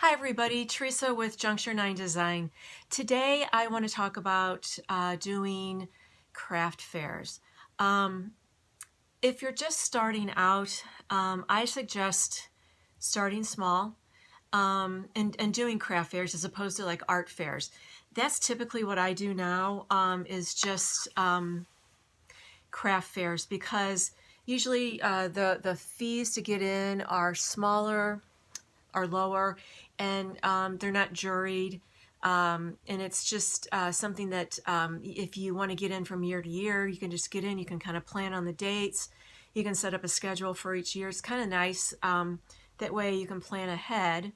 Hi everybody, Teresa with Juncture 9 Design. Today I want to talk about doing craft fairs. Um, if you're just starting out, I suggest starting small and doing craft fairs as opposed to like art fairs. That's typically what I do now, is just craft fairs, because usually the fees to get in are smaller, are lower, and they're not juried. And it's just something that if you want to get in from year to year, you can just get in. You can kind of plan on the dates. You can set up a schedule for each year. It's kind of nice. That way you can plan ahead.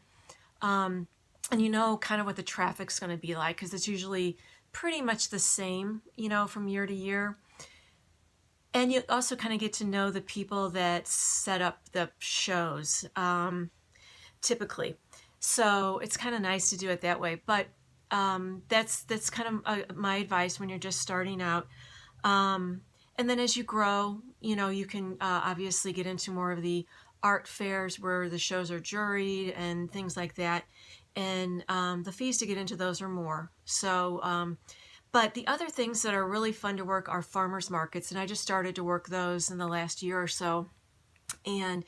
And you know kind of what the traffic's going to be like, because it's usually pretty much the same, from year to year. And you also kind of get to know the people that set up the shows. Typically. So it's kind of nice to do it that way. But that's kind of my advice when you're just starting out. And then as you grow, you can obviously get into more of the art fairs where the shows are juried and things like that. And the fees to get into those are more. So, but the other things that are really fun to work are farmers markets. And I just started to work those in the last year or so. And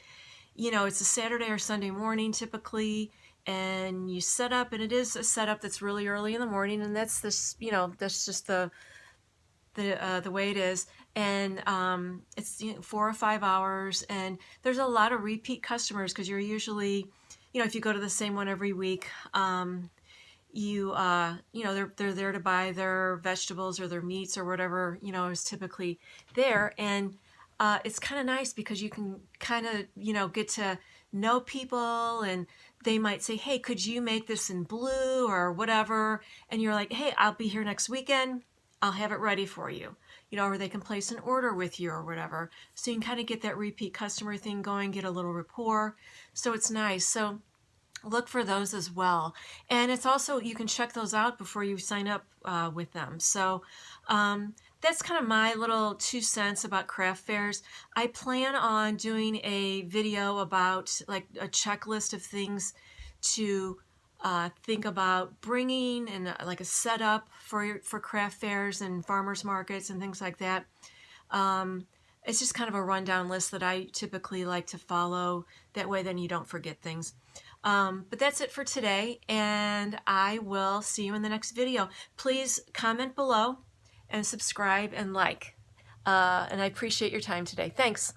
it's a Saturday or Sunday morning typically, and you set up, and it is a setup that's really early in the morning, and that's that's just the way it is. And it's 4 or 5 hours, and there's a lot of repeat customers because you're usually, if you go to the same one every week, they're there to buy their vegetables or their meats or whatever is typically there. And it's kind of nice because you can kind of get to know people, and they might say, hey, could you make this in blue or whatever, and you're like, hey, I'll be here next weekend, I'll have it ready for you, or they can place an order with you or whatever. So you can kind of get that repeat customer thing going, get a little rapport. So it's nice. So look for those as well. And it's also, you can check those out before you sign up with them. So that's kind of my little 2 cents about craft fairs. I plan on doing a video about like a checklist of things to think about bringing, and like a setup for craft fairs and farmers markets and things like that. It's just kind of a rundown list that I typically like to follow. That way then you don't forget things. But that's it for today, and I will see you in the next video. Please comment below and subscribe and like. And I appreciate your time today. Thanks.